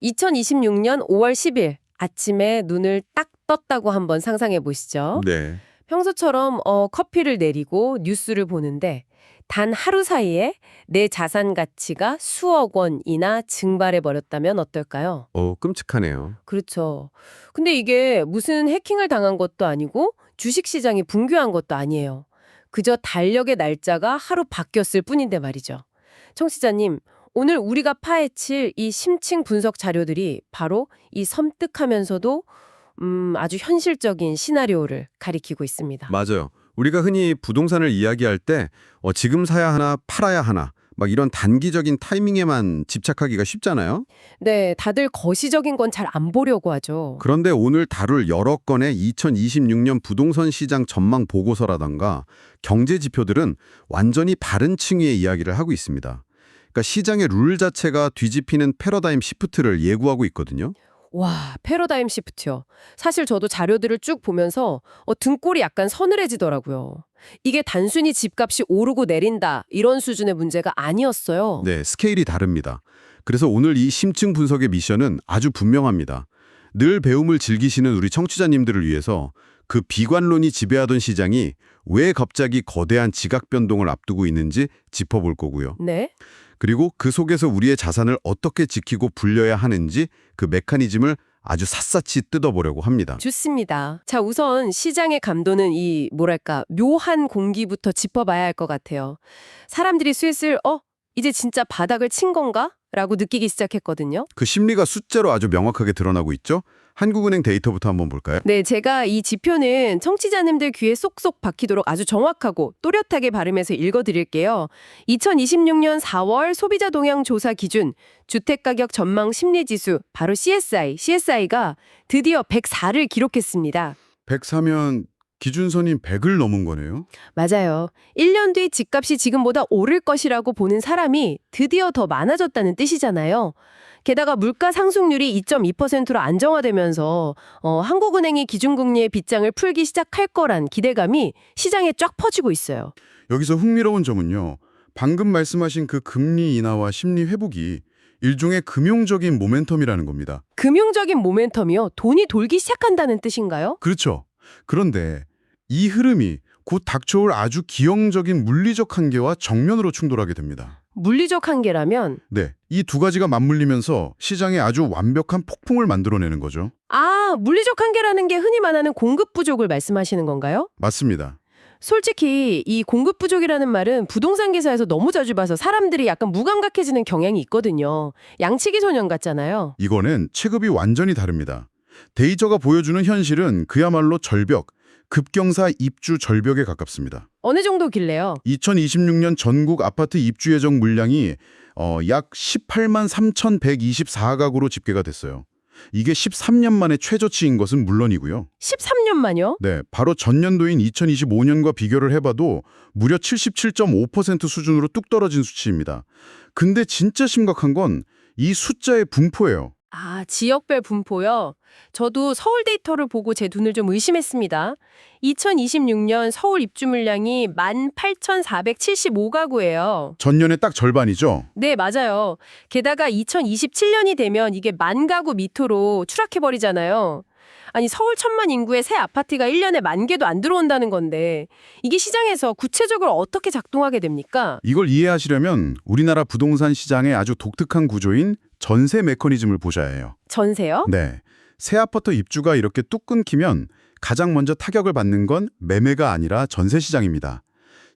2026년 5월 10일 아침에 눈을 딱 떴다고 한번 상상해 보시죠. 네. 평소처럼 커피를 내리고 뉴스를 보는데 단 하루 사이에 내 자산 가치가 수억 원이나 증발해 버렸다면 어떨까요? 끔찍하네요. 그렇죠. 근데 이게 무슨 해킹을 당한 것도 아니고 주식시장이 붕괴한 것도 아니에요. 그저 달력의 날짜가 하루 바뀌었을 뿐인데 말이죠. 청취자님, 오늘 우리가 파헤칠 이 심층 분석 자료들이 바로 이 섬뜩하면서도 아주 현실적인 시나리오를 가리키고 있습니다. 맞아요. 우리가 흔히 부동산을 이야기할 때 지금 사야 하나 팔아야 하나 막 이런 단기적인 타이밍에만 집착하기가 쉽잖아요. 네, 다들 거시적인 건 잘 안 보려고 하죠. 그런데 오늘 다룰 여러 건의 2026년 부동산 시장 전망 보고서라던가 경제 지표들은 완전히 다른 층위의 이야기를 하고 있습니다. 그러니까 시장의 룰 자체가 뒤집히는 패러다임 시프트를 예고하고 있거든요. 와, 패러다임 시프트요. 사실 저도 자료들을 쭉 보면서 등골이 약간 서늘해지더라고요. 이게 단순히 집값이 오르고 내린다 이런 수준의 문제가 아니었어요. 네, 스케일이 다릅니다. 그래서 오늘 이 심층 분석의 미션은 아주 분명합니다. 늘 배움을 즐기시는 우리 청취자님들을 위해서 그 비관론이 지배하던 시장이 왜 갑자기 거대한 지각 변동을 앞두고 있는지 짚어볼 거고요. 네? 그리고 그 속에서 우리의 자산을 어떻게 지키고 불려야 하는지 그 메커니즘을 아주 샅샅이 뜯어보려고 합니다. 좋습니다. 자, 우선 시장의 감도는 이 뭐랄까 묘한 공기부터 짚어봐야 할 것 같아요. 사람들이 슬슬 이제 진짜 바닥을 친 건가? 라고 느끼기 시작했거든요. 그 심리가 숫자로 아주 명확하게 드러나고 있죠? 한국은행 데이터부터 한번 볼까요? 네, 제가 이 지표는 청취자님들 귀에 쏙쏙 박히도록 아주 정확하고 또렷하게 발음해서 읽어드릴게요. 2026년 4월 소비자 동향 조사 기준 주택가격 전망 심리지수 바로 CSI가 드디어 104를 기록했습니다. 104면 기준선인 100을 넘은 거네요. 맞아요. 1년 뒤 집값이 지금보다 오를 것이라고 보는 사람이 드디어 더 많아졌다는 뜻이잖아요. 게다가 물가 상승률이 2.2%로 안정화되면서 한국은행이 기준금리의 빗장을 풀기 시작할 거란 기대감이 시장에 쫙 퍼지고 있어요. 여기서 흥미로운 점은요. 방금 말씀하신 그 금리 인하와 심리 회복이 일종의 금융적인 모멘텀이라는 겁니다. 금융적인 모멘텀이요? 돈이 돌기 시작한다는 뜻인가요? 그렇죠. 그런데 이 흐름이 곧 닥쳐올 아주 기형적인 물리적 한계와 정면으로 충돌하게 됩니다. 물리적 한계라면 네, 이 두 가지가 맞물리면서 시장에 아주 완벽한 폭풍을 만들어내는 거죠. 물리적 한계라는 게 흔히 말하는 공급 부족을 말씀하시는 건가요? 맞습니다. 솔직히 이 공급 부족이라는 말은 부동산 기사에서 너무 자주 봐서 사람들이 약간 무감각해지는 경향이 있거든요. 양치기 소년 같잖아요. 이거는 체급이 완전히 다릅니다. 데이터가 보여주는 현실은 그야말로 절벽, 급경사 입주 절벽에 가깝습니다. 어느 정도길래요? 2026년 전국 아파트 입주 예정 물량이 약 18만 3,124가구로 집계가 됐어요. 이게 13년 만에 최저치인 것은 물론이고요. 13년만요? 네, 바로 전년도인 2025년과 비교를 해봐도 무려 77.5% 수준으로 뚝 떨어진 수치입니다. 근데 진짜 심각한 건 이 숫자의 분포예요. 지역별 분포요? 저도 서울 데이터를 보고 제 눈을 좀 의심했습니다. 2026년 서울 입주 물량이 18,475가구예요. 전년의 딱 절반이죠. 네, 맞아요. 게다가 2027년이 되면 이게 10,000가구 밑으로 추락해버리잖아요. 아니, 서울 1,000만 인구의 새 아파트가 1년에 10,000개도 안 들어온다는 건데 이게 시장에서 구체적으로 어떻게 작동하게 됩니까? 이걸 이해하시려면 우리나라 부동산 시장의 아주 독특한 구조인 전세 메커니즘을 보셔야 해요. 전세요? 네, 새 아파트 입주가 이렇게 뚝 끊기면 가장 먼저 타격을 받는 건 매매가 아니라 전세 시장입니다.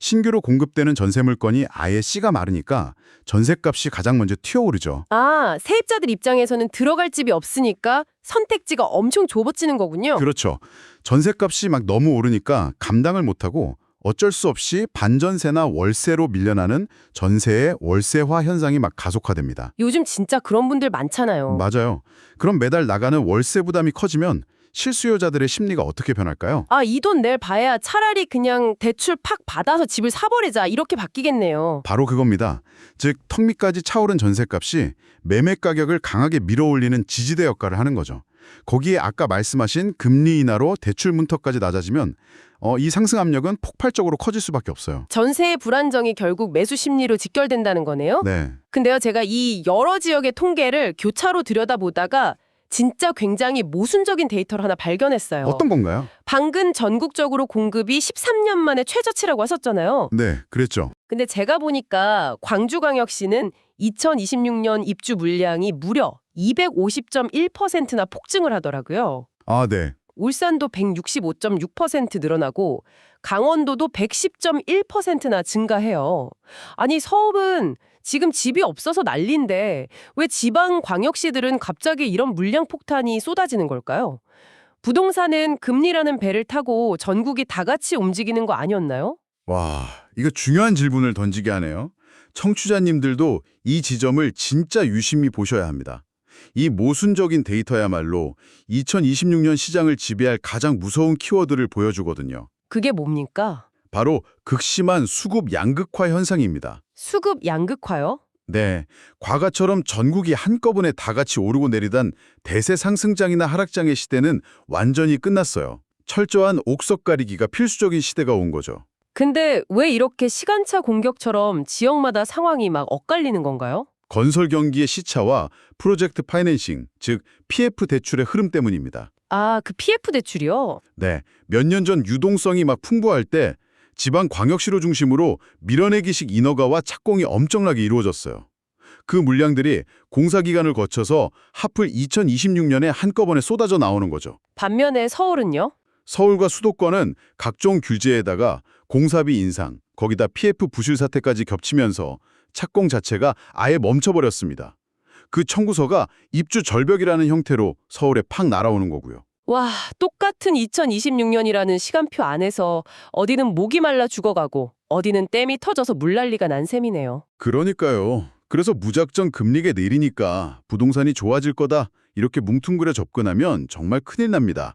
신규로 공급되는 전세 물건이 아예 씨가 마르니까 전세값이 가장 먼저 튀어오르죠. 세입자들 입장에서는 들어갈 집이 없으니까 선택지가 엄청 좁아지는 거군요. 그렇죠. 전세값이 막 너무 오르니까 감당을 못하고 어쩔 수 없이 반전세나 월세로 밀려나는 전세의 월세화 현상이 막 가속화됩니다. 요즘 진짜 그런 분들 많잖아요. 맞아요. 그럼 매달 나가는 월세 부담이 커지면 실수요자들의 심리가 어떻게 변할까요? 이 돈 낼 바에야 차라리 그냥 대출 팍 받아서 집을 사버리자 이렇게 바뀌겠네요. 바로 그겁니다. 즉 턱 밑까지 차오른 전세값이 매매 가격을 강하게 밀어올리는 지지대 역할을 하는 거죠. 거기에 아까 말씀하신 금리 인하로 대출 문턱까지 낮아지면 이 상승 압력은 폭발적으로 커질 수밖에 없어요. 전세의 불안정이 결국 매수 심리로 직결된다는 거네요. 네. 근데요, 제가 이 여러 지역의 통계를 교차로 들여다보다가 진짜 굉장히 모순적인 데이터를 하나 발견했어요. 어떤 건가요? 방금 전국적으로 공급이 13년 만에 최저치라고 하셨잖아요. 네, 그랬죠. 근데 제가 보니까 광주광역시는 2026년 입주 물량이 무려 250.1%나 폭증을 하더라고요. 아, 네. 울산도 165.6% 늘어나고 강원도도 110.1%나 증가해요. 아니, 서울은 지금 집이 없어서 난리인데 왜 지방 광역시들은 갑자기 이런 물량 폭탄이 쏟아지는 걸까요? 부동산은 금리라는 배를 타고 전국이 다 같이 움직이는 거 아니었나요? 와, 이거 중요한 질문을 던지게 하네요. 청취자님들도 이 지점을 진짜 유심히 보셔야 합니다. 이 모순적인 데이터야말로 2026년 시장을 지배할 가장 무서운 키워드를 보여주거든요. 그게 뭡니까? 바로 극심한 수급 양극화 현상입니다. 수급 양극화요? 네, 과거처럼 전국이 한꺼번에 다 같이 오르고 내리던 대세 상승장이나 하락장의 시대는 완전히 끝났어요. 철저한 옥석 가리기가 필수적인 시대가 온 거죠. 근데 왜 이렇게 시간차 공격처럼 지역마다 상황이 막 엇갈리는 건가요? 건설 경기의 시차와 프로젝트 파이낸싱, 즉 PF 대출의 흐름 때문입니다. 아, 그 PF 대출이요? 네, 몇 년 전 유동성이 막 풍부할 때 지방 광역시로 중심으로 밀어내기식 인허가와 착공이 엄청나게 이루어졌어요. 그 물량들이 공사기간을 거쳐서 하필 2026년에 한꺼번에 쏟아져 나오는 거죠. 반면에 서울은요? 서울과 수도권은 각종 규제에다가 공사비 인상, 거기다 PF 부실 사태까지 겹치면서 착공 자체가 아예 멈춰버렸습니다. 그 청구서가 입주 절벽이라는 형태로 서울에 팍 날아오는 거고요. 와, 똑같은 2026년이라는 시간표 안에서 어디는 목이 말라 죽어가고 어디는 댐이 터져서 물난리가 난 셈이네요. 그러니까요. 그래서 무작정 금리가 내리니까 부동산이 좋아질 거다 이렇게 뭉뚱그려 접근하면 정말 큰일 납니다.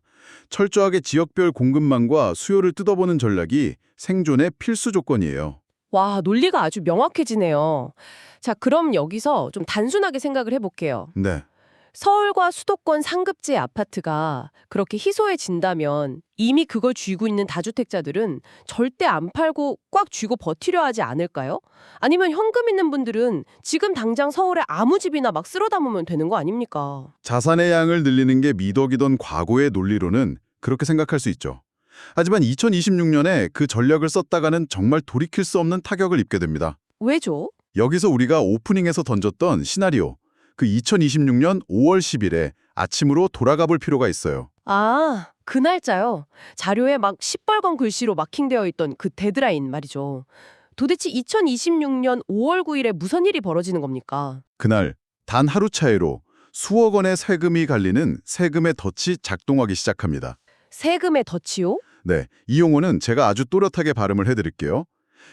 철저하게 지역별 공급망과 수요를 뜯어보는 전략이 생존의 필수 조건이에요. 와, 논리가 아주 명확해지네요. 자, 그럼 여기서 좀 단순하게 생각을 해볼게요. 네. 서울과 수도권 상급지의 아파트가 그렇게 희소해진다면 이미 그걸 쥐고 있는 다주택자들은 절대 안 팔고 꽉 쥐고 버티려 하지 않을까요? 아니면 현금 있는 분들은 지금 당장 서울에 아무 집이나 막 쓸어 담으면 되는 거 아닙니까? 자산의 양을 늘리는 게 미덕이던 과거의 논리로는 그렇게 생각할 수 있죠. 하지만 2026년에 그 전략을 썼다가는 정말 돌이킬 수 없는 타격을 입게 됩니다. 왜죠? 여기서 우리가 오프닝에서 던졌던 시나리오, 그 2026년 5월 10일에 아침으로 돌아가 볼 필요가 있어요. 아, 그 날짜요. 자료에 막 시뻘건 글씨로 마킹되어 있던 그 데드라인 말이죠. 도대체 2026년 5월 9일에 무슨 일이 벌어지는 겁니까? 그날 단 하루 차이로 수억 원의 세금이 갈리는 세금의 덫이 작동하기 시작합니다. 세금의 덫이요? 네, 이 용어는 제가 아주 또렷하게 발음을 해드릴게요.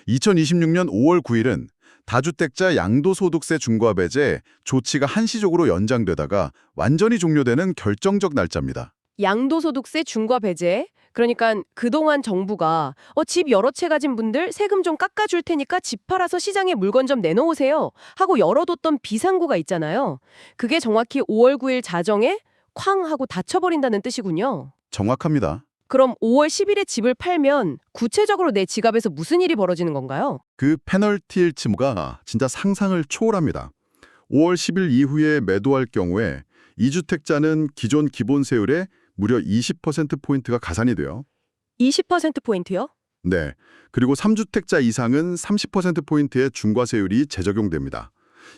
2026년 5월 9일은 다주택자 양도소득세 중과 배제 조치가 한시적으로 연장되다가 완전히 종료되는 결정적 날짜입니다. 양도소득세 중과 배제. 그러니까 그동안 정부가 집 여러 채 가진 분들 세금 좀 깎아줄 테니까 집 팔아서 시장에 물건 좀 내놓으세요 하고 열어뒀던 비상구가 있잖아요. 그게 정확히 5월 9일 자정에 쾅 하고 닫혀버린다는 뜻이군요. 정확합니다. 그럼 5월 10일에 집을 팔면 구체적으로 내 지갑에서 무슨 일이 벌어지는 건가요? 그 페널티 일치가 진짜 상상을 초월합니다. 5월 10일 이후에 매도할 경우에 2주택자는 기존 기본세율의 무려 20%포인트가 가산이 돼요. 20%포인트요? 네. 그리고 3주택자 이상은 30%포인트의 중과세율이 재적용됩니다.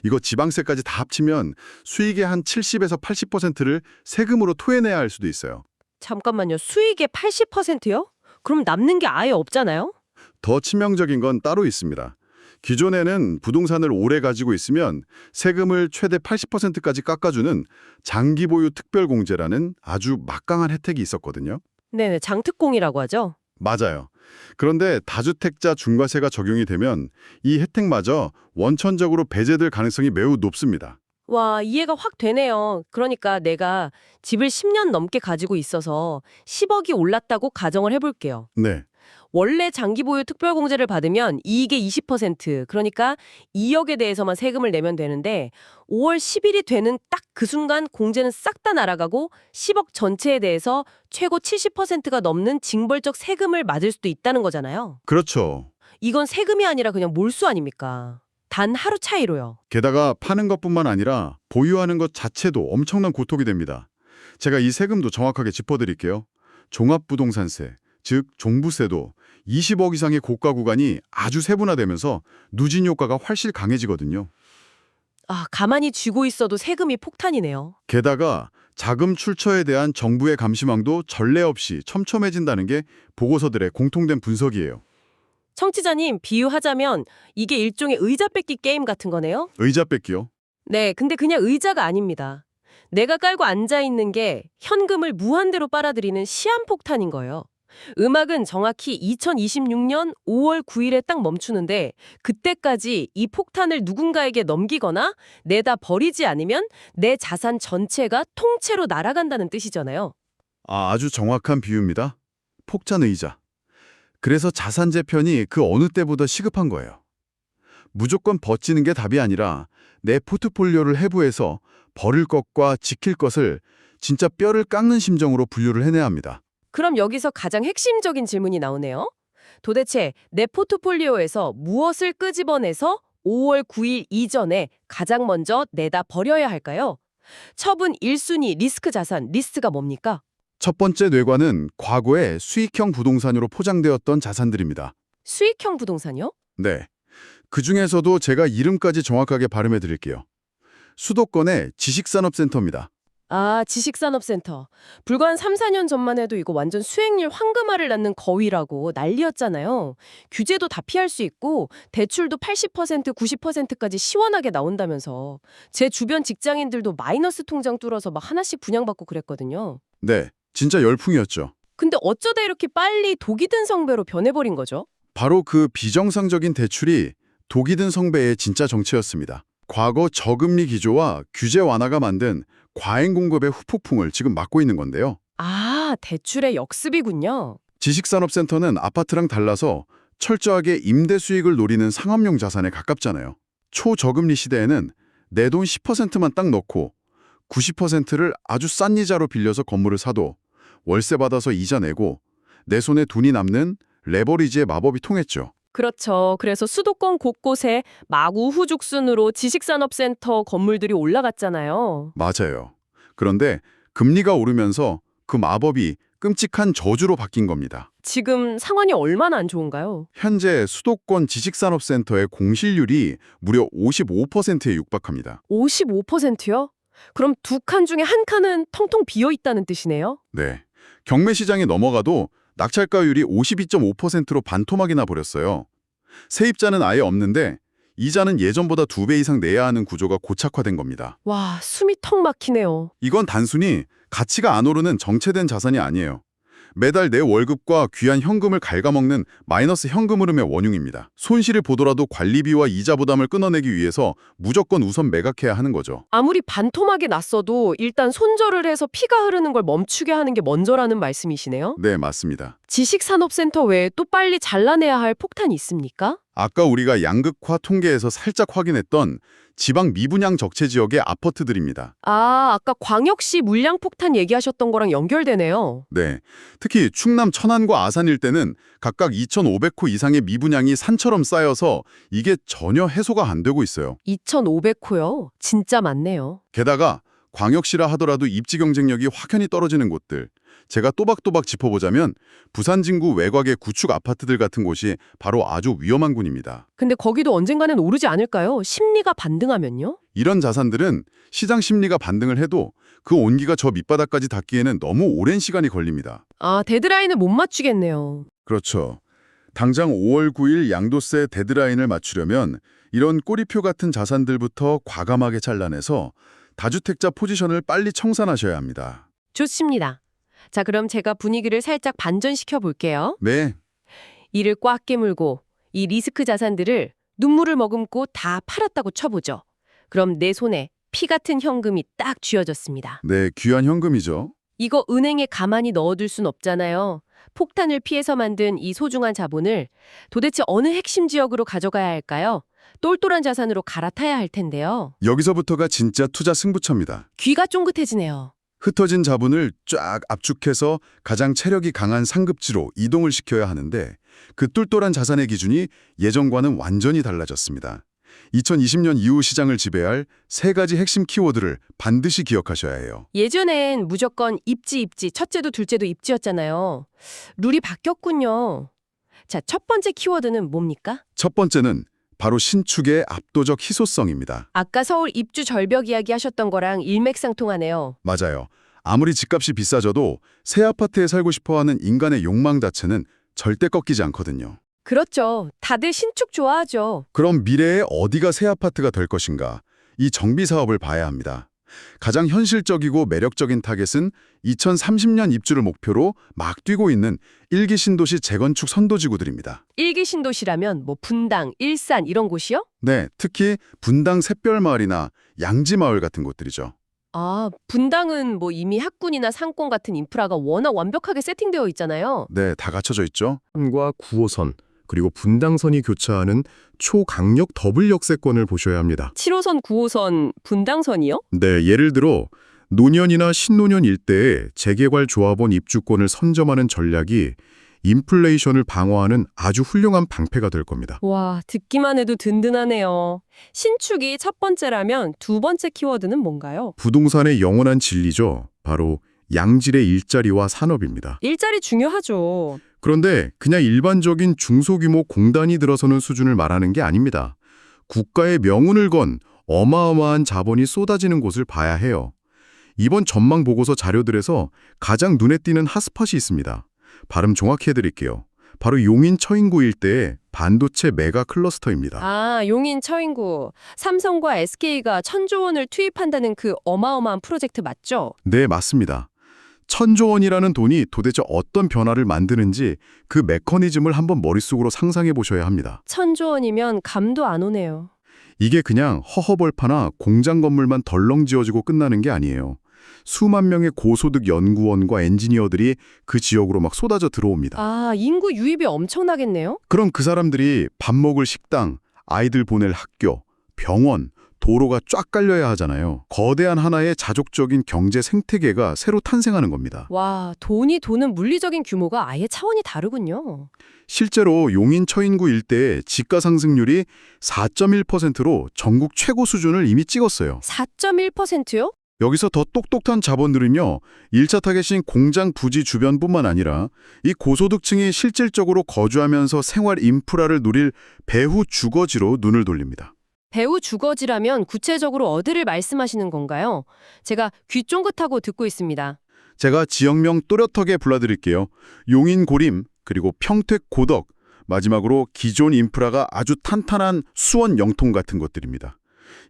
이거 지방세까지 다 합치면 수익의 한 70에서 80%를 세금으로 토해내야 할 수도 있어요. 잠깐만요. 수익의 80%요? 그럼 남는 게 아예 없잖아요? 더 치명적인 건 따로 있습니다. 기존에는 부동산을 오래 가지고 있으면 세금을 최대 80%까지 깎아주는 장기보유 특별공제라는 아주 막강한 혜택이 있었거든요. 네네, 장특공이라고 하죠. 맞아요. 그런데 다주택자 중과세가 적용이 되면 이 혜택마저 원천적으로 배제될 가능성이 매우 높습니다. 와, 이해가 확 되네요. 그러니까 내가 집을 10년 넘게 가지고 있어서 10억이 올랐다고 가정을 해볼게요. 네. 원래 장기 보유 특별공제를 받으면 이익의 20%, 그러니까 2억에 대해서만 세금을 내면 되는데 5월 10일이 되는 딱 그 순간 공제는 싹 다 날아가고 10억 전체에 대해서 최고 70%가 넘는 징벌적 세금을 맞을 수도 있다는 거잖아요. 그렇죠. 이건 세금이 아니라 그냥 몰수 아닙니까? 단 하루 차이로요. 게다가 파는 것뿐만 아니라 보유하는 것 자체도 엄청난 고통이 됩니다. 제가 이 세금도 정확하게 짚어드릴게요. 종합부동산세, 즉 종부세도 20억 이상의 고가 구간이 아주 세분화되면서 누진 효과가 훨씬 강해지거든요. 아, 가만히 쥐고 있어도 세금이 폭탄이네요. 게다가 자금 출처에 대한 정부의 감시망도 전례 없이 촘촘해진다는 게 보고서들의 공통된 분석이에요. 청취자님, 비유하자면 이게 일종의 의자 뺏기 게임 같은 거네요? 의자 뺏기요? 네, 근데 그냥 의자가 아닙니다. 내가 깔고 앉아있는 게 현금을 무한대로 빨아들이는 시한폭탄인 거예요. 음악은 정확히 2026년 5월 9일에 딱 멈추는데 그때까지 이 폭탄을 누군가에게 넘기거나 내다 버리지 않으면 내 자산 전체가 통째로 날아간다는 뜻이잖아요. 아주 정확한 비유입니다. 폭탄 의자. 그래서 자산 재편이 그 어느 때보다 시급한 거예요. 무조건 버티는 게 답이 아니라 내 포트폴리오를 해부해서 버릴 것과 지킬 것을 진짜 뼈를 깎는 심정으로 분류를 해내야 합니다. 그럼 여기서 가장 핵심적인 질문이 나오네요. 도대체 내 포트폴리오에서 무엇을 끄집어내서 5월 9일 이전에 가장 먼저 내다 버려야 할까요? 처분 1순위 리스크 자산 리스트가 뭡니까? 첫 번째 뇌관은 과거에 수익형 부동산으로 포장되었던 자산들입니다. 수익형 부동산이요? 네. 그중에서도 제가 이름까지 정확하게 발음해 드릴게요. 수도권의 지식산업센터입니다. 아, 지식산업센터. 불과 한 3, 4년 전만 해도 이거 완전 수익률 황금알을 낳는 거위라고 난리였잖아요. 규제도 다 피할 수 있고 대출도 80%, 90%까지 시원하게 나온다면서. 제 주변 직장인들도 마이너스 통장 뚫어서 막 하나씩 분양받고 그랬거든요. 네, 진짜 열풍이었죠. 근데 어쩌다 이렇게 빨리 독이 든 성배로 변해버린 거죠? 바로 그 비정상적인 대출이 독이 든 성배의 진짜 정체였습니다. 과거 저금리 기조와 규제 완화가 만든 과잉 공급의 후폭풍을 지금 맞고 있는 건데요. 아, 대출의 역습이군요. 지식산업센터는 아파트랑 달라서 철저하게 임대 수익을 노리는 상업용 자산에 가깝잖아요. 초저금리 시대에는 내 돈 10%만 딱 넣고 90%를 아주 싼 이자로 빌려서 건물을 사도 월세 받아서 이자 내고 내 손에 돈이 남는 레버리지의 마법이 통했죠. 그렇죠. 그래서 수도권 곳곳에 마구 후죽순으로 지식산업센터 건물들이 올라갔잖아요. 맞아요. 그런데 금리가 오르면서 그 마법이 끔찍한 저주로 바뀐 겁니다. 지금 상황이 얼마나 안 좋은가요? 현재 수도권 지식산업센터의 공실률이 무려 55%에 육박합니다. 55%요? 그럼 두 칸 중에 한 칸은 텅텅 비어 있다는 뜻이네요? 네. 경매 시장에 넘어가도 낙찰가율이 52.5%로 반토막이 나버렸어요. 세입자는 아예 없는데 이자는 예전보다 2배 이상 내야 하는 구조가 고착화된 겁니다. 와, 숨이 턱 막히네요. 이건 단순히 가치가 안 오르는 정체된 자산이 아니에요. 매달 내 월급과 귀한 현금을 갉아먹는 마이너스 현금 흐름의 원흉입니다. 손실을 보더라도 관리비와 이자 부담을 끊어내기 위해서 무조건 우선 매각해야 하는 거죠. 아무리 반토막이 났어도 일단 손절을 해서 피가 흐르는 걸 멈추게 하는 게 먼저라는 말씀이시네요? 네, 맞습니다. 지식산업센터 외에 또 빨리 잘라내야 할 폭탄이 있습니까? 아까 우리가 양극화 통계에서 살짝 확인했던 지방 미분양 적체 지역의 아파트들입니다. 아, 아까 광역시 물량폭탄 얘기하셨던 거랑 연결되네요. 네, 특히 충남 천안과 아산 일대는 각각 2,500호 이상의 미분양이 산처럼 쌓여서 이게 전혀 해소가 안 되고 있어요. 2,500호요? 진짜 많네요. 게다가 광역시라 하더라도 입지 경쟁력이 확연히 떨어지는 곳들. 제가 또박또박 짚어보자면 부산 진구 외곽의 구축 아파트들 같은 곳이 바로 아주 위험한 군입니다. 근데 거기도 언젠가는 오르지 않을까요? 심리가 반등하면요? 이런 자산들은 시장 심리가 반등을 해도 그 온기가 저 밑바닥까지 닿기에는 너무 오랜 시간이 걸립니다. 아, 데드라인을 못 맞추겠네요. 그렇죠. 당장 5월 9일 양도세 데드라인을 맞추려면 이런 꼬리표 같은 자산들부터 과감하게 잘라내서 다주택자 포지션을 빨리 청산하셔야 합니다. 좋습니다. 자, 그럼 제가 분위기를 살짝 반전시켜 볼게요. 네, 이를 꽉 깨물고 이 리스크 자산들을 눈물을 머금고 다 팔았다고 쳐보죠. 그럼 내 손에 피 같은 현금이 딱 쥐어졌습니다. 네, 귀한 현금이죠. 이거 은행에 가만히 넣어둘 순 없잖아요. 폭탄을 피해서 만든 이 소중한 자본을 도대체 어느 핵심 지역으로 가져가야 할까요? 똘똘한 자산으로 갈아타야 할 텐데요. 여기서부터가 진짜 투자 승부처입니다. 귀가 쫑긋해지네요. 흩어진 자본을 쫙 압축해서 가장 체력이 강한 상급지로 이동을 시켜야 하는데 그 똘똘한 자산의 기준이 예전과는 완전히 달라졌습니다. 2020년 이후 시장을 지배할 3가지 핵심 키워드를 반드시 기억하셔야 해요. 예전엔 무조건 입지, 첫째도 둘째도 입지였잖아요. 룰이 바뀌었군요. 자, 첫 번째 키워드는 뭡니까? 첫 번째는 바로 신축의 압도적 희소성입니다. 아까 서울 입주 절벽 이야기 하셨던 거랑 일맥상통하네요. 맞아요. 아무리 집값이 비싸져도 새 아파트에 살고 싶어하는 인간의 욕망 자체는 절대 꺾이지 않거든요. 그렇죠. 다들 신축 좋아하죠. 그럼 미래에 어디가 새 아파트가 될 것인가? 이 정비 사업을 봐야 합니다. 가장 현실적이고 매력적인 타겟은 2030년 입주를 목표로 막 뛰고 있는 1기 신도시 재건축 선도지구들입니다. 1기 신도시라면 뭐 분당, 일산 이런 곳이요? 네, 특히 분당 샛별마을이나 양지마을 같은 곳들이죠. 아, 분당은 뭐 이미 학군이나 상권 같은 인프라가 워낙 완벽하게 세팅되어 있잖아요. 네, 다 갖춰져 있죠. 과 9호선, 그리고 분당선이 교차하는 초강력 더블 역세권을 보셔야 합니다. 7호선, 9호선, 분당선이요? 네, 예를 들어 노년이나 신노년 일대에 재개발 조합원 입주권을 선점하는 전략이 인플레이션을 방어하는 아주 훌륭한 방패가 될 겁니다. 와, 듣기만 해도 든든하네요. 신축이 첫 번째라면 두 번째 키워드는 뭔가요? 부동산의 영원한 진리죠. 바로 양질의 일자리와 산업입니다. 일자리 중요하죠. 그런데 그냥 일반적인 중소규모 공단이 들어서는 수준을 말하는 게 아닙니다. 국가의 명운을 건 어마어마한 자본이 쏟아지는 곳을 봐야 해요. 이번 전망 보고서 자료들에서 가장 눈에 띄는 핫스팟이 있습니다. 발음 정확히 해드릴게요. 바로 용인 처인구 일대의 반도체 메가 클러스터입니다. 아, 용인 처인구. 삼성과 SK가 1,000조 원을 투입한다는 그 어마어마한 프로젝트 맞죠? 네, 맞습니다. 1,000조 원이라는 돈이 도대체 어떤 변화를 만드는지 그 메커니즘을 한번 머릿속으로 상상해 보셔야 합니다. 1,000조 원이면 감도 안 오네요. 이게 그냥 허허벌판이나 공장 건물만 덜렁 지어지고 끝나는 게 아니에요. 수만 명의 고소득 연구원과 엔지니어들이 그 지역으로 막 쏟아져 들어옵니다. 아, 인구 유입이 엄청나겠네요? 그럼 그 사람들이 밥 먹을 식당, 아이들 보낼 학교, 병원, 도로가 쫙 깔려야 하잖아요. 거대한 하나의 자족적인 경제 생태계가 새로 탄생하는 겁니다. 와, 돈이 도는 물리적인 규모가 아예 차원이 다르군요. 실제로 용인 처인구 일대의 지가 상승률이 4.1%로 전국 최고 수준을 이미 찍었어요. 4.1%요? 여기서 더 똑똑한 자본들은요, 1차 타겟인 공장 부지 주변뿐만 아니라 이 고소득층이 실질적으로 거주하면서 생활 인프라를 누릴 배후 주거지로 눈을 돌립니다. 배후 주거지라면 구체적으로 어디를 말씀하시는 건가요? 제가 귀 쫑긋하고 듣고 있습니다. 제가 지역명 또렷하게 불러드릴게요. 용인 고림, 그리고 평택 고덕, 마지막으로 기존 인프라가 아주 탄탄한 수원 영통 같은 곳들입니다.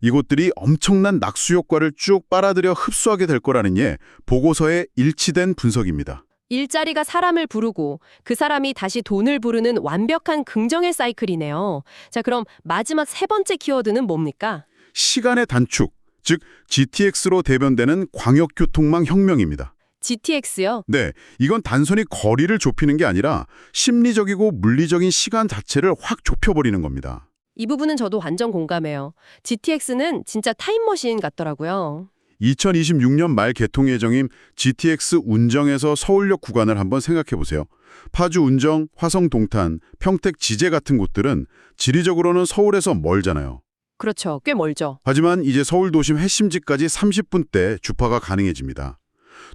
이곳들이 엄청난 낙수 효과를 쭉 빨아들여 흡수하게 될 거라는 보고서에 일치된 분석입니다. 일자리가 사람을 부르고 그 사람이 다시 돈을 부르는 완벽한 긍정의 사이클이네요. 자, 그럼 마지막 세 번째 키워드는 뭡니까? 시간의 단축, 즉 GTX로 대변되는 광역교통망 혁명입니다. GTX요? 네, 이건 단순히 거리를 좁히는 게 아니라 심리적이고 물리적인 시간 자체를 확 좁혀버리는 겁니다. 이 부분은 저도 완전 공감해요. GTX는 진짜 타임머신 같더라고요. 2026년 말 개통 예정인 GTX 운정에서 서울역 구간을 한번 생각해 보세요. 파주 운정, 화성 동탄, 평택 지제 같은 곳들은 지리적으로는 서울에서 멀잖아요. 그렇죠. 꽤 멀죠. 하지만 이제 서울 도심 핵심지까지 30분대 주파가 가능해집니다.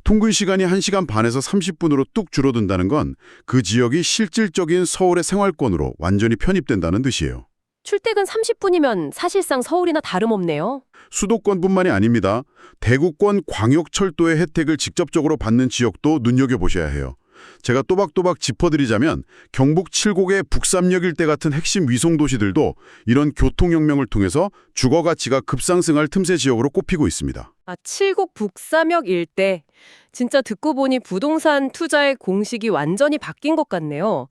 통근 시간이 1시간 반에서 30분으로 뚝 줄어든다는 건 그 지역이 실질적인 서울의 생활권으로 완전히 편입된다는 뜻이에요. 출퇴근 30분이면 사실상 서울이나 다름없네요. 수도권뿐만이 아닙니다. 대구권 광역철도의 혜택을 직접적으로 받는 지역도 눈여겨보셔야 해요. 제가 또박또박 짚어드리자면 경북 7곡의 북삼역 일대 같은 핵심 위송도시들도 이런 교통혁명을 통해서 주거가치가 급상승할 틈새 지역으로 꼽히고 있습니다. 아, 7곡 북삼역 일대. 진짜 듣고 보니 부동산 투자의 공식이 완전히 바뀐 것 같네요.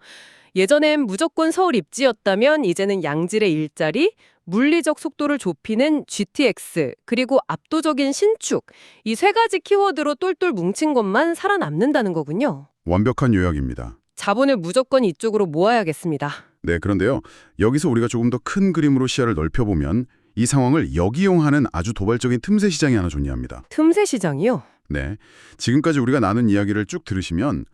예전엔 무조건 서울 입지였다면 이제는 양질의 일자리, 물리적 속도를 좁히는 GTX, 그리고 압도적인 신축. 이 세 가지 키워드로 똘똘 뭉친 것만 살아남는다는 거군요. 완벽한 요약입니다. 자본을 무조건 이쪽으로 모아야겠습니다. 네, 그런데요. 여기서 우리가 조금 더 큰 그림으로 시야를 넓혀보면 이 상황을 역이용하는 아주 도발적인 틈새 시장이 하나 존재합니다. 틈새 시장이요? 네, 지금까지 우리가 나눈 이야기를 쭉 들으시면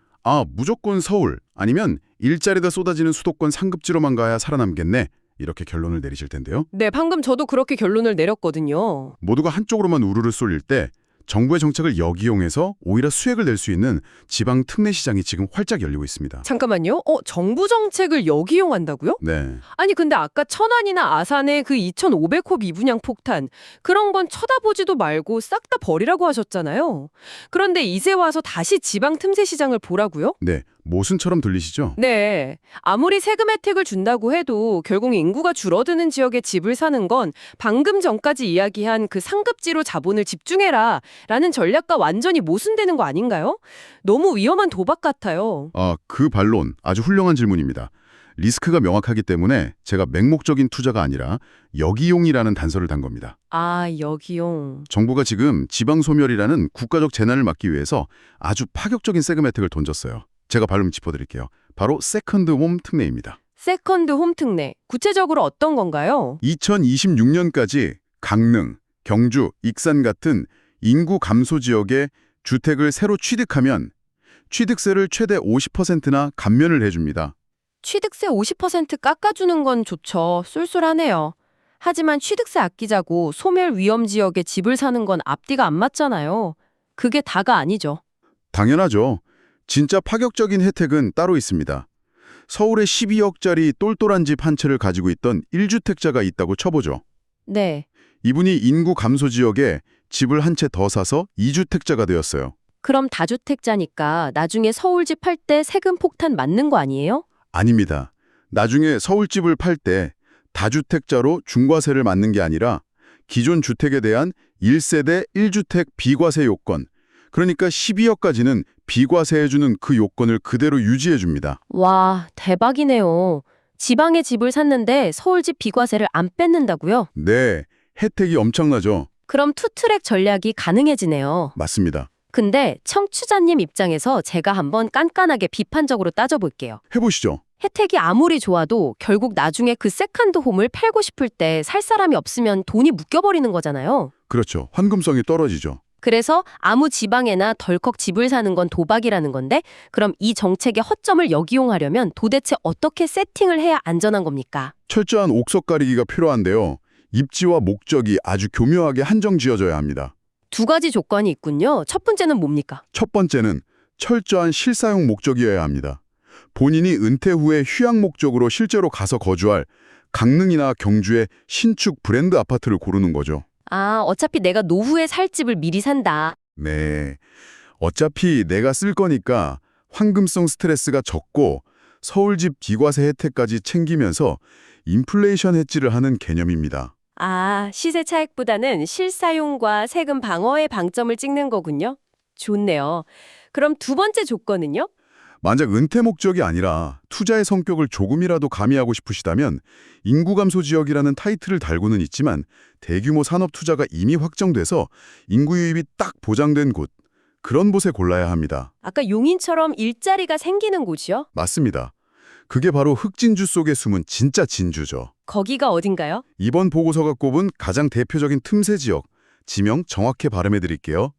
무조건 서울 아니면 일자리가 쏟아지는 수도권 상급지로만 가야 살아남겠네 이렇게 결론을 내리실 텐데요. 네, 방금 저도 그렇게 결론을 내렸거든요. 모두가 한쪽으로만 우르르 쏠릴 때 정부의 정책을 역이용해서 오히려 수익을 낼 수 있는 지방 특례 시장이 지금 활짝 열리고 있습니다. 잠깐만요. 정부 정책을 역이용한다고요? 네, 아니 근데 아까 천안이나 아산의 그 2,500호 미분양 폭탄 그런 건 쳐다보지도 말고 싹 다 버리라고 하셨잖아요. 그런데 이제 와서 다시 지방 틈새 시장을 보라고요? 네, 모순처럼 들리시죠? 네. 아무리 세금 혜택을 준다고 해도 결국 인구가 줄어드는 지역에 집을 사는 건 방금 전까지 이야기한 그 상급지로 자본을 집중해라 라는 전략과 완전히 모순되는 거 아닌가요? 너무 위험한 도박 같아요. 그 반론 아주 훌륭한 질문입니다. 리스크가 명확하기 때문에 제가 맹목적인 투자가 아니라 역이용이라는 단서를 단 겁니다. 아, 역이용. 정부가 지금 지방소멸이라는 국가적 재난을 막기 위해서 아주 파격적인 세금 혜택을 던졌어요. 제가 발음 짚어드릴게요. 바로 세컨드 홈 특례입니다. 세컨드 홈 특례. 구체적으로 어떤 건가요? 2026년까지 강릉, 경주, 익산 같은 인구 감소 지역에 주택을 새로 취득하면 취득세를 최대 50%나 감면을 해줍니다. 취득세 50% 깎아주는 건 좋죠. 쏠쏠하네요. 하지만 취득세 아끼자고 소멸 위험 지역에 집을 사는 건 앞뒤가 안 맞잖아요. 그게 다가 아니죠. 당연하죠. 진짜 파격적인 혜택은 따로 있습니다. 서울에 12억짜리 똘똘한 집 한 채를 가지고 있던 1주택자가 있다고 쳐보죠. 네. 이분이 인구 감소 지역에 집을 한 채 더 사서 2주택자가 되었어요. 그럼 다주택자니까 나중에 서울집 팔 때 세금 폭탄 맞는 거 아니에요? 아닙니다. 나중에 서울집을 팔 때 다주택자로 중과세를 맞는 게 아니라 기존 주택에 대한 1세대 1주택 비과세 요건, 그러니까 12억까지는 비과세해주는 그 요건을 그대로 유지해줍니다. 와, 대박이네요. 지방에 집을 샀는데 서울집 비과세를 안 뺏는다고요? 네, 혜택이 엄청나죠? 그럼 투트랙 전략이 가능해지네요. 맞습니다. 근데 청취자님 입장에서 제가 한번 깐깐하게 비판적으로 따져볼게요. 해보시죠. 혜택이 아무리 좋아도 결국 나중에 그 세컨드 홈을 팔고 싶을 때 살 사람이 없으면 돈이 묶여버리는 거잖아요. 그렇죠. 환금성이 떨어지죠. 그래서 아무 지방에나 덜컥 집을 사는 건 도박이라는 건데 그럼 이 정책의 허점을 역이용하려면 도대체 어떻게 세팅을 해야 안전한 겁니까? 철저한 옥석 가리기가 필요한데요. 입지와 목적이 아주 교묘하게 한정지어져야 합니다. 두 가지 조건이 있군요. 첫 번째는 뭡니까? 첫 번째는 철저한 실사용 목적이어야 합니다. 본인이 은퇴 후에 휴양 목적으로 실제로 가서 거주할 강릉이나 경주의 신축 브랜드 아파트를 고르는 거죠. 아, 어차피 내가 노후에 살 집을 미리 산다. 네. 어차피 내가 쓸 거니까 황금성 스트레스가 적고 서울집 비과세 혜택까지 챙기면서 인플레이션 해지를 하는 개념입니다. 아, 시세 차익보다는 실사용과 세금 방어에 방점을 찍는 거군요. 좋네요. 그럼 두 번째 조건은요? 만약 은퇴 목적이 아니라 투자의 성격을 조금이라도 가미하고 싶으시다면 인구 감소 지역이라는 타이틀을 달고는 있지만 대규모 산업 투자가 이미 확정돼서 인구 유입이 딱 보장된 곳, 그런 곳에 골라야 합니다. 아까 용인처럼 일자리가 생기는 곳이요? 맞습니다. 그게 바로 흑진주 속에 숨은 진짜 진주죠. 거기가 어딘가요? 이번 보고서가 꼽은 가장 대표적인 틈새 지역, 지명 정확히 발음해 드릴게요.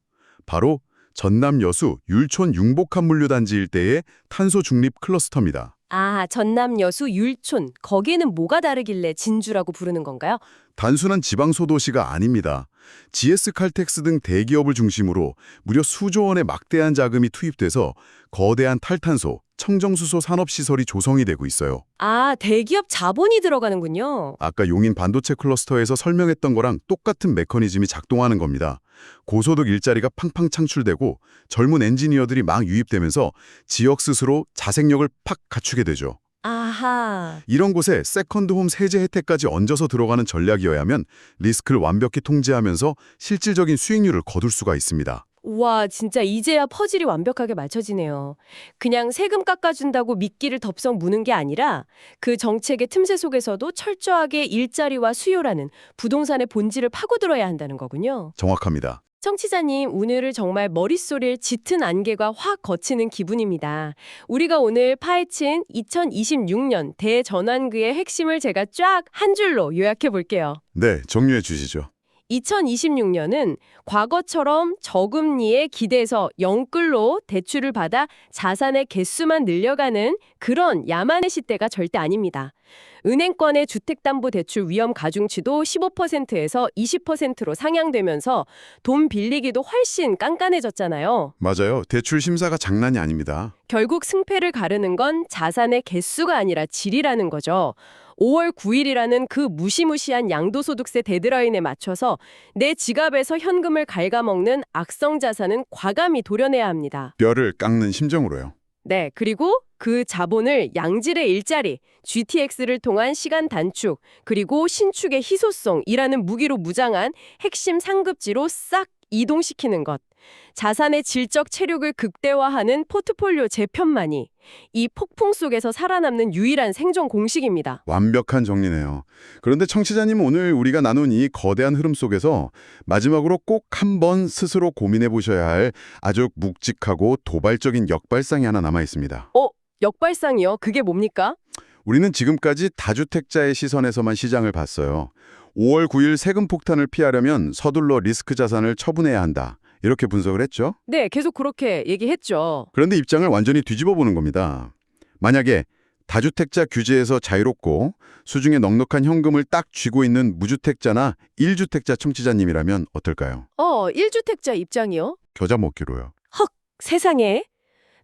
바로 전남 여수 율촌 융복합물류단지 일대의 탄소 중립 클러스터입니다. 아, 전남 여수 율촌. 거기에는 뭐가 다르길래 진주라고 부르는 건가요? 단순한 지방소도시가 아닙니다. GS 칼텍스 등 대기업을 중심으로 무려 수조 원의 막대한 자금이 투입돼서 거대한 탈탄소, 청정수소 산업시설이 조성이 되고 있어요. 아, 대기업 자본이 들어가는군요. 아까 용인 반도체 클러스터에서 설명했던 거랑 똑같은 메커니즘이 작동하는 겁니다. 고소득 일자리가 팡팡 창출되고 젊은 엔지니어들이 막 유입되면서 지역 스스로 자생력을 팍 갖추게 되죠. 아하. 이런 곳에 세컨드홈 세제 혜택까지 얹어서 들어가는 전략이어야만 리스크를 완벽히 통제하면서 실질적인 수익률을 거둘 수가 있습니다. 와, 진짜 이제야 퍼즐이 완벽하게 맞춰지네요. 그냥 세금 깎아준다고 미끼를 덥석 무는 게 아니라 그 정책의 틈새 속에서도 철저하게 일자리와 수요라는 부동산의 본질을 파고들어야 한다는 거군요. 정확합니다. 청취자님, 오늘을 정말 머릿속에 짙은 안개가 확 걷히는 기분입니다. 우리가 오늘 파헤친 2026년 대전환기의 핵심을 제가 쫙 한 줄로 요약해 볼게요. 네, 정리해 주시죠. 2026년은 과거처럼 저금리에 기대서 영끌로 대출을 받아 자산의 개수만 늘려가는 그런 야만의 시대가 절대 아닙니다. 은행권의 주택담보대출 위험 가중치도 15%에서 20%로 상향되면서 돈 빌리기도 훨씬 깐깐해졌잖아요. 맞아요. 대출 심사가 장난이 아닙니다. 결국 승패를 가르는 건 자산의 개수가 아니라 질이라는 거죠. 5월 9일이라는 그 무시무시한 양도소득세 데드라인에 맞춰서 내 지갑에서 현금을 갉아먹는 악성 자산은 과감히 도려내야 합니다. 뼈를 깎는 심정으로요. 네, 그리고 그 자본을 양질의 일자리, GTX를 통한 시간 단축, 그리고 신축의 희소성이라는 무기로 무장한 핵심 상급지로 싹 이동시키는 것. 자산의 질적 체력을 극대화하는 포트폴리오 재편만이 이 폭풍 속에서 살아남는 유일한 생존 공식입니다. 완벽한 정리네요. 그런데 청취자님, 오늘 우리가 나눈 이 거대한 흐름 속에서 마지막으로 꼭 한번 스스로 고민해 보셔야 할 아주 묵직하고 도발적인 역발상이 하나 남아 있습니다. 역발상이요? 그게 뭡니까? 우리는 지금까지 다주택자의 시선에서만 시장을 봤어요. 5월 9일 세금 폭탄을 피하려면 서둘러 리스크 자산을 처분해야 한다. 이렇게 분석을 했죠. 네, 계속 그렇게 얘기했죠. 그런데 입장을 완전히 뒤집어 보는 겁니다. 만약에 다주택자 규제에서 자유롭고 수중에 넉넉한 현금을 딱 쥐고 있는 무주택자나 1주택자 청취자님이라면 어떨까요? 1주택자 입장이요? 겨자 먹기로요. 세상에.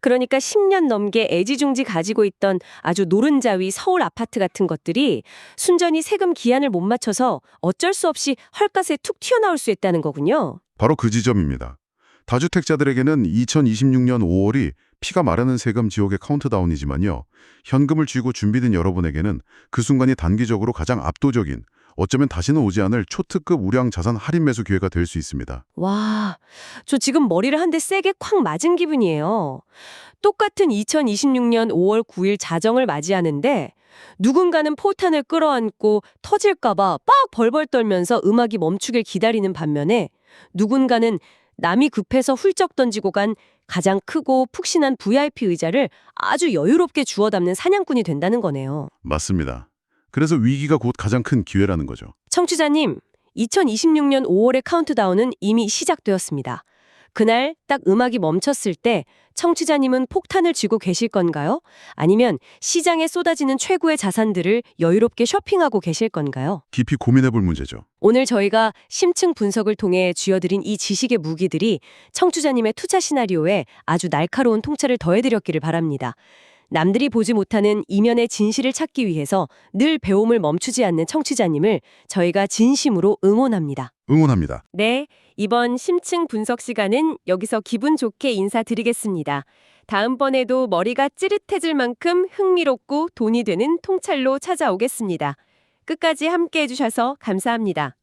그러니까 10년 넘게 애지중지 가지고 있던 아주 노른자위 서울 아파트 같은 것들이 순전히 세금 기한을 못 맞춰서 어쩔 수 없이 헐값에 툭 튀어나올 수 있다는 거군요. 바로 그 지점입니다. 다주택자들에게는 2026년 5월이 피가 마르는 세금 지옥의 카운트다운이지만요. 현금을 쥐고 준비된 여러분에게는 그 순간이 단기적으로 가장 압도적인, 어쩌면 다시는 오지 않을 초특급 우량 자산 할인 매수 기회가 될 수 있습니다. 와, 저 지금 머리를 한 대 세게 콱 맞은 기분이에요. 똑같은 2026년 5월 9일 자정을 맞이하는데 누군가는 포탄을 끌어안고 터질까봐 빡 벌벌 떨면서 음악이 멈추길 기다리는 반면에 누군가는 남이 급해서 훌쩍 던지고 간 가장 크고 푹신한 VIP 의자를 아주 여유롭게 주워 담는 사냥꾼이 된다는 거네요. 맞습니다. 그래서 위기가 곧 가장 큰 기회라는 거죠. 청취자님, 2026년 5월의 카운트다운은 이미 시작되었습니다. 그날 딱 음악이 멈췄을 때 청취자님은 폭탄을 쥐고 계실 건가요? 아니면 시장에 쏟아지는 최고의 자산들을 여유롭게 쇼핑하고 계실 건가요? 깊이 고민해 볼 문제죠. 오늘 저희가 심층 분석을 통해 쥐어드린 이 지식의 무기들이 청취자님의 투자 시나리오에 아주 날카로운 통찰을 더해드렸기를 바랍니다. 남들이 보지 못하는 이면의 진실을 찾기 위해서 늘 배움을 멈추지 않는 청취자님을 저희가 진심으로 응원합니다. 응원합니다. 네, 이번 심층 분석 시간은 여기서 기분 좋게 인사드리겠습니다. 다음번에도 머리가 찌릿해질 만큼 흥미롭고 돈이 되는 통찰로 찾아오겠습니다. 끝까지 함께 해주셔서 감사합니다.